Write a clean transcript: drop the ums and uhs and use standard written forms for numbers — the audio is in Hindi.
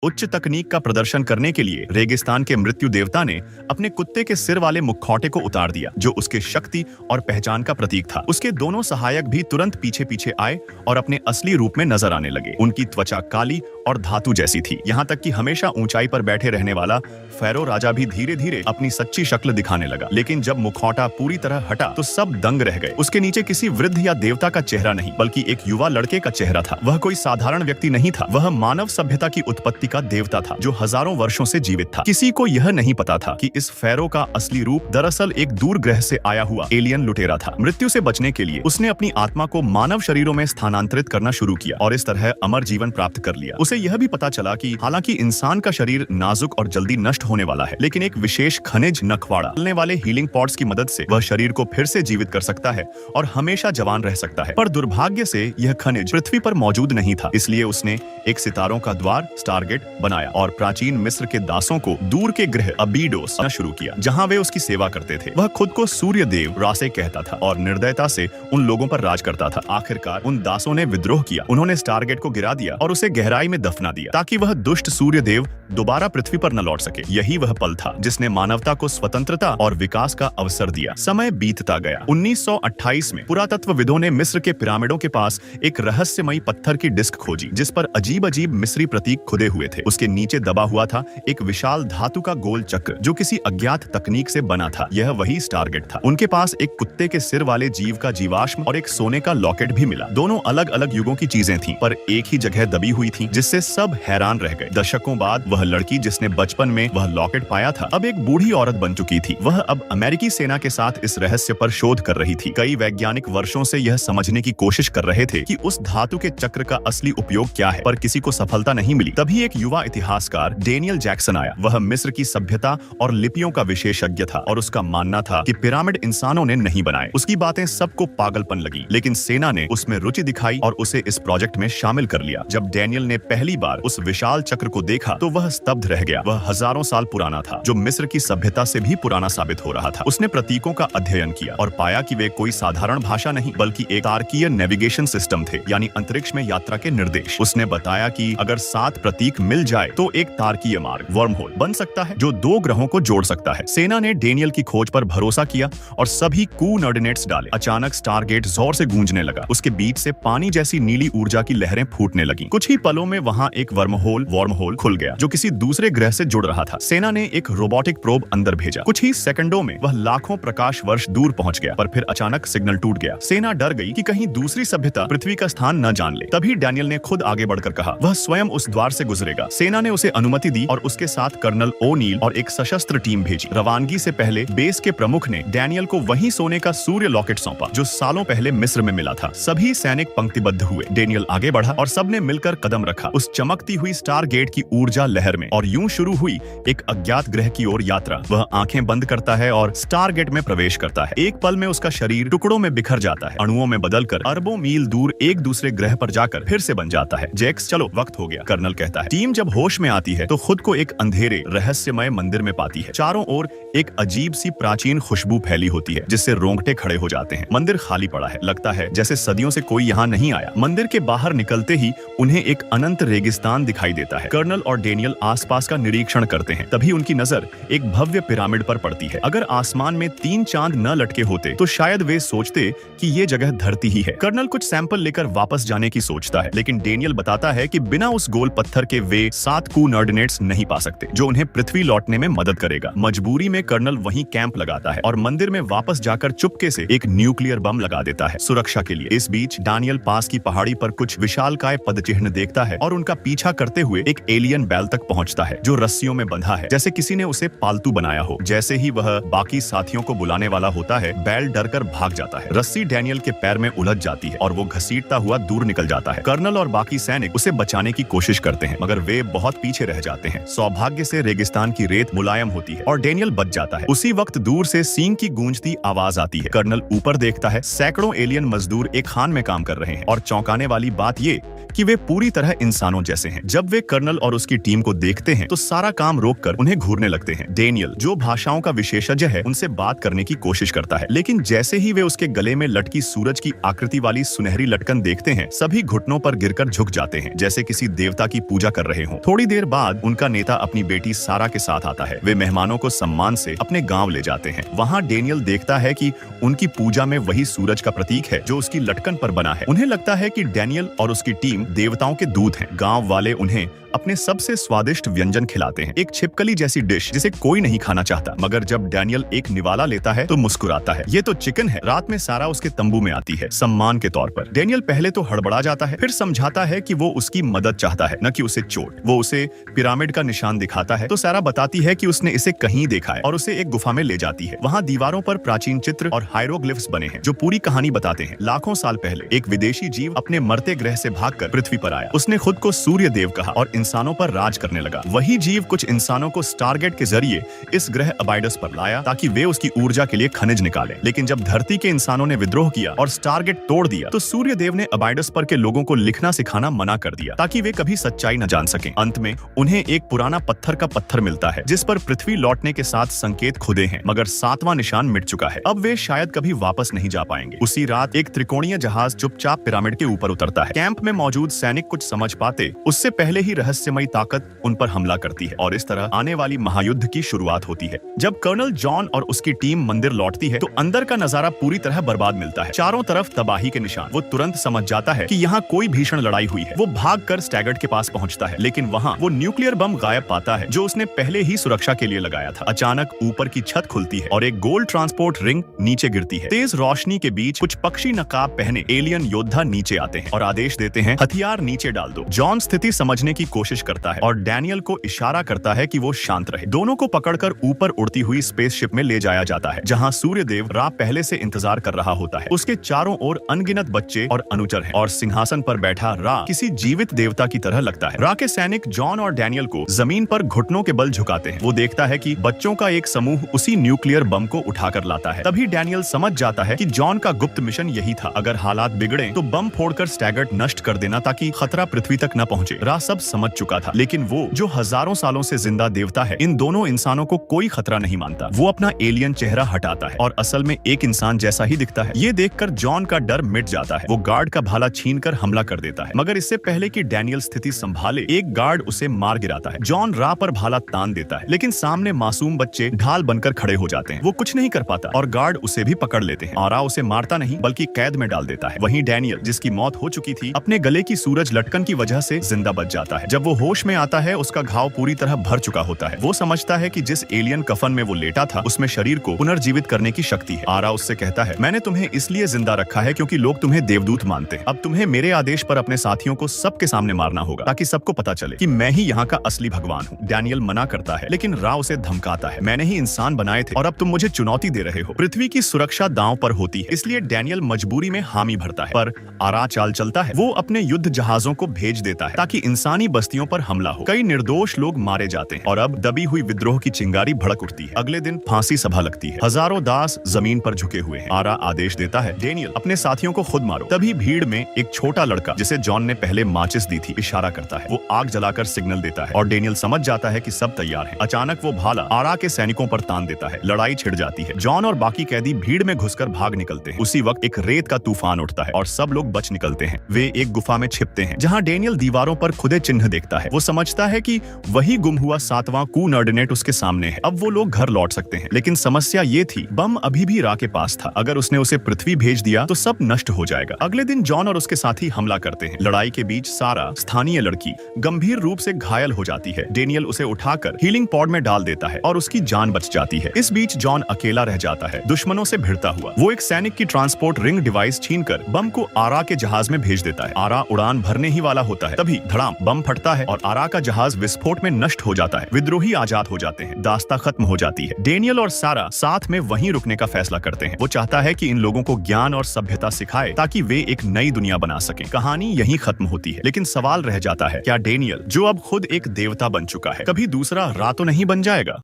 उच्च तकनीक का प्रदर्शन करने के लिए रेगिस्तान के मृत्यु देवता ने अपने कुत्ते के सिर वाले मुखौटे को उतार दिया, जो उसके शक्ति और पहचान का प्रतीक था। उसके दोनों सहायक भी तुरंत पीछे पीछे आए और अपने असली रूप में नजर आने लगे। उनकी त्वचा काली और धातु जैसी थी, यहाँ तक कि हमेशा ऊंचाई पर बैठे रहने वाला फेरो राजा भी धीरे धीरे अपनी सच्ची शक्ल दिखाने लगा। लेकिन जब मुखौटा पूरी तरह हटा तो सब दंग रह गए। उसके नीचे किसी वृद्ध या देवता का चेहरा नहीं, बल्कि एक युवा लड़के का चेहरा था। वह कोई साधारण व्यक्ति नहीं था, वह मानव सभ्यता की उत्पत्ति का देवता था, जो हजारों वर्षों से जीवित था। किसी को यह नहीं पता था कि इस फेरो का असली रूप दरअसल एक दूर ग्रह से आया हुआ एलियन लुटेरा था। मृत्यु से बचने के लिए उसने अपनी आत्मा को मानव शरीरों में स्थानांतरित करना शुरू किया और इस तरह अमर जीवन प्राप्त कर लिया। उसे यह भी पता चला कि हालांकि इंसान का शरीर नाजुक और जल्दी नष्ट होने वाला है, लेकिन एक विशेष खनिज नखवाड़ा चलने वाले हीलिंग पॉड्स की मदद से वह शरीर को फिर से जीवित कर सकता है और हमेशा जवान रह सकता है। पर दुर्भाग्य से यह खनिज पृथ्वी पर मौजूद नहीं था, इसलिए उसने एक सितारों का द्वार स्टारगेट बनाया और प्राचीन मिस्र के दासों को दूर के ग्रह अबीडोस शुरू किया, जहां वे उसकी सेवा करते थे। वह खुद को सूर्य देव रासे कहता था और निर्दयता से उन लोगों पर राज करता था। आखिरकार उन दासों ने विद्रोह किया, उन्होंने स्टारगेट को गिरा दिया और उसे गहराई में दफना दिया, ताकि वह दुष्ट सूर्य देव दोबारा पृथ्वी पर न लौट सके। यही वह पल था जिसने मानवता को स्वतंत्रता और विकास का अवसर दिया। समय बीतता गया। 1928 में पुरातत्वविदों ने मिस्र के पिरामिडों के पास एक रहस्यमयी पत्थर की डिस्क खोजी, जिस पर अजीब अजीब मिस्री प्रतीक खुदे हुए थे। उसके नीचे दबा हुआ था एक विशाल धातु का गोल चक्र, जो किसी अज्ञात तकनीक से बना था। यह वही स्टारगेट था। उनके पास एक कुत्ते के सिर वाले जीव का जीवाश्म और एक सोने का लॉकेट भी मिला। दोनों अलग अलग युगों की चीजें थीं, पर एक ही जगह दबी हुई थीं, जिससे सब हैरान रह गए। दशकों बाद वह लड़की जिसने बचपन में वह लॉकेट पाया था, अब एक बूढ़ी औरत बन चुकी थी। वह अब अमेरिकी सेना के साथ इस रहस्य पर शोध कर रही थी। कई वैज्ञानिक वर्षों से यह समझने की कोशिश कर रहे थे कि उस धातु के चक्र का असली उपयोग क्या है, पर किसी को सफलता नहीं मिली। तभी एक युवा इतिहासकार डेनियल जैक्सन आया। वह मिस्र की सभ्यता और लिपियों का विशेषज्ञ था और उसका मानना था कि पिरामिड इंसानों ने नहीं बनाए। उसकी बातें सबको पागलपन लगी, लेकिन सेना ने उसमें रुचि दिखाई और उसे इस प्रोजेक्ट में शामिल कर लिया। जब डेनियल ने पहली बार उस विशाल चक्र को देखा तो वह स्तब्ध रह गया। वह हजारों साल पुराना था, जो मिस्र की सभ्यता से भी पुराना साबित हो रहा था। उसने प्रतीकों का अध्ययन किया और पाया कि वे कोई साधारण भाषा नहीं, बल्कि एक तारकीय नेविगेशन सिस्टम थे, यानी अंतरिक्ष में यात्रा के निर्देश। उसने बताया कि अगर 7 प्रतीक मिल जाए तो एक तारकीय मार्ग वर्महोल बन सकता है, जो 2 ग्रहों को जोड़ सकता है। सेना ने डेनियल की खोज पर भरोसा किया और सभी कोऑर्डिनेट्स डाले। अचानक स्टारगेट जोर से गूंजने लगा। उसके बीच से पानी जैसी नीली ऊर्जा की लहरें फूटने लगीं। कुछ ही पलों में वहां एक वर्महोल खुल गया, जो किसी दूसरे ग्रह से जुड़ रहा था। सेना ने एक रोबोटिक प्रोब अंदर भेजा। कुछ ही सेकंडों में वह लाखों प्रकाश वर्ष दूर पहुंच गया, पर फिर अचानक सिग्नल टूट गया। सेना डर गई कि कहीं दूसरी सभ्यता पृथ्वी का स्थान न जान ले। तभी डेनियल ने खुद आगे बढ़कर कहा वह स्वयं उस द्वार से गुजरेगा। सेना ने उसे अनुमति दी और उसके साथ कर्नल ओनील और एक सशस्त्र टीम भेजी। रवानगी से पहले बेस के प्रमुख ने डेनियल को वही सोने का सूर्य लॉकेट सौंपा, जो सालों पहले मिस्र में मिला था। सभी सैनिक पंक्तिबद्ध हुए। डेनियल आगे बढ़ा और सबने मिलकर कदम रखा उस चमकती हुई स्टारगेट की ऊर्जा लहर में, और यूं शुरू हुई एक अज्ञात ग्रह की ओर यात्रा। वह आंखें बंद करता है और स्टारगेट में प्रवेश करता है। एक पल में उसका शरीर टुकड़ों में बिखर जाता है, अणुओं में बदलकर अरबों मील दूर एक दूसरे ग्रह पर जाकर फिर से बन जाता है। जैक्स, चलो वक्त हो गया, कर्नल कहता है। टीम जब होश में आती है तो खुद को एक अंधेरे रहस्यमय मंदिर में पाती है। चारों ओर एक अजीब सी प्राचीन खुशबू फैली होती है, जिससे रोंगटे खड़े हो जाते हैं। मंदिर खाली पड़ा है, लगता है जैसे सदियों से कोई यहाँ नहीं आया। मंदिर के बाहर निकलते ही उन्हें एक अनंत रेगिस्तान दिखाई देता है। कर्नल और डेनियल आसपास का निरीक्षण करते हैं। तभी उनकी नजर एक भव्य पिरामिड पर पड़ती है। अगर आसमान में 3 चांद न लटके होते तो शायद वे सोचते कि ये जगह धरती ही है। कर्नल कुछ सैंपल लेकर वापस जाने की सोचता है, लेकिन डेनियल बताता है कि बिना उस गोल पत्थर के वे 7 कोऑर्डिनेट्स नहीं पा सकते, जो उन्हें पृथ्वी लौटने में मदद करेगा। मजबूरी में कर्नल वहीं कैंप लगाता है और मंदिर में वापस जाकर चुपके से एक न्यूक्लियर बम लगा देता है, सुरक्षा के लिए। इस बीच डेनियल पास की पहाड़ी पर कुछ विशालकाय पदचिह्न देखता है और उनका पीछा करते हुए एक एलियन बैल तक पहुंचता है, जो रस्सियों में बंधा है, जैसे किसी ने उसे पालतू बनाया हो। जैसे ही वह बाकी साथियों को बुलाने वाला होता है, बैल डरकर भाग जाता है। रस्सी डेनियल के पैर में उलझ जाती है और वो घसीटता हुआ दूर निकल जाता है। कर्नल और बाकी सैनिक उसे बचाने की कोशिश करते हैं, मगर वे बहुत पीछे रह जाते हैं। सौभाग्य से रेगिस्तान की रेत मुलायम होती है और डेनियल बच जाता है। उसी वक्त दूर से सींग की गूंजती आवाज आती है। कर्नल ऊपर देखता है, सैकड़ों एलियन मजदूर एक खान में काम कर रहे हैं और चौंकाने वाली बात ये कि वे पूरी तरह इंसान इंसानों जैसे हैं। जब वे कर्नल और उसकी टीम को देखते हैं तो सारा काम रोककर उन्हें घूरने लगते हैं। डेनियल, जो भाषाओं का विशेषज्ञ है, उनसे बात करने की कोशिश करता है, लेकिन जैसे ही वे उसके गले में लटकी सूरज की आकृति वाली सुनहरी लटकन देखते हैं, सभी घुटनों पर गिरकर झुक जाते हैं, जैसे किसी देवता की पूजा कर रहे हों। थोड़ी देर बाद उनका नेता अपनी बेटी सारा के साथ आता है। वे मेहमानों को सम्मान से अपने गांव ले जाते हैं। वहां डेनियल देखता है कि उनकी पूजा में वही सूरज का प्रतीक है जो उसकी लटकन पर बना है। उन्हें लगता है कि डेनियल और उसकी टीम देवताओं के दूत हैं। गांव वाले उन्हें अपने सबसे स्वादिष्ट व्यंजन खिलाते हैं, एक छिपकली जैसी डिश जिसे कोई नहीं खाना चाहता, मगर जब डेनियल एक निवाला लेता है तो मुस्कुराता है। ये तो चिकन है। रात में सारा उसके तंबू में आती है सम्मान के तौर पर। डेनियल पहले तो हड़बड़ा जाता है, फिर समझाता है कि वो उसकी मदद चाहता है, न कि उसे चोट। वो उसे पिरामिड का निशान दिखाता है तो सारा बताती है कि उसने इसे कहीं देखा है और उसे एक गुफा में ले जाती है। वहाँ दीवारों पर प्राचीन चित्र और हायरोग्लिफ्स बने हैं जो पूरी कहानी बताते हैं। लाखों साल पहले एक विदेशी जीव अपने मरते ग्रह से भागकर पृथ्वी पर आया। उसने खुद को सूर्य देव कहा और इंसानों पर राज करने लगा। वही जीव कुछ इंसानों को स्टारगेट के जरिए इस ग्रह अबाइडस पर लाया ताकि वे उसकी ऊर्जा के लिए खनिज निकालें। लेकिन जब धरती के इंसानों ने विद्रोह किया और स्टारगेट तोड़ दिया तो सूर्य देव ने अबाइडस पर के लोगों को लिखना सिखाना मना कर दिया ताकि वे कभी सच्चाई न जान सकें। अंत में उन्हें एक पुराना पत्थर का पत्थर मिलता है जिस पर पृथ्वी लौटने के साथ संकेत खुदे हैं, मगर 7वां निशान मिट चुका है। अब वे शायद कभी वापस नहीं जा पाएंगे। उसी रात एक त्रिकोणीय जहाज चुपचाप पिरामिड के ऊपर उतरता है। कैंप में मौजूद सैनिक कुछ समझ पाते उससे पहले ही रहस्यमयी ताकत उन पर हमला करती है और इस तरह आने वाली महायुद्ध की शुरुआत होती है। जब कर्नल जॉन और उसकी टीम मंदिर लौटती है तो अंदर का नजारा पूरी तरह बर्बाद मिलता है। चारों तरफ तबाही के निशान। वो तुरंत समझ जाता है कि यहाँ कोई भीषण लड़ाई हुई है। वो भागकर स्टैगर्ड के पास पहुंचता है, लेकिन वहाँ वो न्यूक्लियर बम गायब पाता है जो उसने पहले ही सुरक्षा के लिए लगाया था। अचानक ऊपर की छत खुलती है और एक गोल्ड ट्रांसपोर्ट रिंग नीचे गिरती है। तेज रोशनी के बीच कुछ पक्षी नकाब पहने एलियन योद्धा नीचे आते हैं और आदेश देते हैं, हथियार नीचे डाल दो। जॉन स्थिति समझने की कोशिश करता है और डैनियल को इशारा करता है कि वो शांत रहे। दोनों को पकड़कर ऊपर उड़ती हुई स्पेसशिप में ले जाया जाता है जहां सूर्यदेव रा पहले से इंतजार कर रहा होता है। उसके चारों ओर अनगिनत बच्चे और अनुचर हैं और सिंहासन पर बैठा रा किसी जीवित देवता की तरह लगता है। रा के सैनिक जॉन और डैनियल को जमीन पर घुटनों के बल झुकाते हैं। वो देखता है कि बच्चों का एक समूह उसी न्यूक्लियर बम को उठाकर लाता है। तभी डैनियल समझ जाता है कि जॉन का गुप्त मिशन यही था, अगर हालात बिगड़े तो बम फोड़कर स्टैगर्ड नष्ट कर देना ताकि खतरा पृथ्वी तक न पहुंचे। रा सब समझ चुका था, लेकिन वो जो हजारों सालों से जिंदा देवता है, इन दोनों इंसानों को कोई खतरा नहीं मानता। वो अपना एलियन चेहरा हटाता है और असल में एक इंसान जैसा ही दिखता है। ये देखकर जॉन का डर मिट जाता है। वो गार्ड का भाला छीनकर हमला कर देता है, मगर इससे पहले कि डैनियल स्थिति संभाले एक गार्ड उसे मार गिराता है। जॉन रा पर भाला तान देता है, लेकिन सामने मासूम बच्चे ढाल बनकर खड़े हो जाते हैं। वो कुछ नहीं कर पाता और गार्ड उसे भी पकड़ लेते हैं। रा उसे मारता नहीं बल्कि कैद में डाल देता है। वहीं डैनियल, जिसकी मौत हो चुकी थी, अपने गले की सूरज लटकन की वजह से जिंदा बच जाता है। जब वो होश में आता है उसका घाव पूरी तरह भर चुका होता है। वो समझता है कि जिस एलियन कफन में वो लेटा था उसमें शरीर को पुनर्जीवित करने की शक्ति है। आरा उससे कहता है, मैंने तुम्हें इसलिए जिंदा रखा है क्योंकि लोग तुम्हें देवदूत मानते हैं। अब तुम्हें मेरे आदेश पर अपने साथियों को सबके सामने मारना होगा ताकि सबको पता चले कि मैं ही यहाँ का असली भगवान हूँ। डैनियल मना करता है, लेकिन रा उसे धमकाता है, मैंने ही इंसान बनाए थे और अब तुम मुझे चुनौती दे रहे हो। पृथ्वी की सुरक्षा दांव पर होती है, इसलिए डैनियल मजबूरी में हामी भरता है। पर आरा चाल चलता है। वो अपने युद्ध जहाजों को भेज देता है ताकि इंसानी बस्तियों पर हमला हो। कई निर्दोष लोग मारे जाते हैं और अब दबी हुई विद्रोह की चिंगारी भड़क उठती है। अगले दिन फांसी सभा लगती है। हजारों दास जमीन पर झुके हुए हैं। आरा आदेश देता है, डेनियल अपने साथियों को खुद मारो। तभी भीड़ में एक छोटा लड़का, जिसे जॉन ने पहले माचिस दी थी, इशारा करता है। वो आग जलाकर सिग्नल देता है और डेनियल समझ जाता है कि सब तैयार है। अचानक वो भाला आरा के सैनिकों पर तान देता है। लड़ाई छिड़ जाती है। जॉन और बाकी कैदी भीड़ में घुसकर भाग निकलते हैं। उसी वक्त एक रेत का तूफान उठता है और सब लोग बच निकलते हैं। वे एक गुफा में छिपते हैं जहाँ डेनियल दीवारों पर खुदे चिन्ह देखता है। वो समझता है कि वही गुम हुआ 7वां कूनर्डिनेट उसके सामने है। अब वो लोग घर लौट सकते हैं, लेकिन समस्या ये थी, बम अभी भी रा के पास था। अगर उसने उसे पृथ्वी भेज दिया तो सब नष्ट हो जाएगा। अगले दिन जॉन और उसके साथी हमला करते हैं। लड़ाई के बीच सारा, स्थानीय लड़की, गंभीर रूप से घायल हो जाती है। डेनियल उसे उठाकर हीलिंग पॉड में डाल देता है और उसकी जान बच जाती है। इस बीच जॉन अकेला रह जाता है, दुश्मनों से भिड़ता हुआ। वो एक सैनिक की ट्रांसपोर्ट रिंग डिवाइस छीनकर बम को आरा के जहाज में भेज देता है। आरा उड़ान भरने ही वाला होता है, तभी धड़ाम, बम फटता है और आरा का जहाज विस्फोट में नष्ट हो जाता है। विद्रोही आजाद हो जाते हैं। दास्ता खत्म हो जाती है। डेनियल और सारा साथ में वहीं रुकने का फैसला करते हैं। वो चाहता है कि इन लोगों को ज्ञान और सभ्यता सिखाए ताकि वे एक नई दुनिया बना सकें। कहानी यहीं खत्म होती है, लेकिन सवाल रह जाता है, क्या डेनियल, जो अब खुद एक देवता बन चुका है, कभी दूसरा रा तो नहीं बन जाएगा?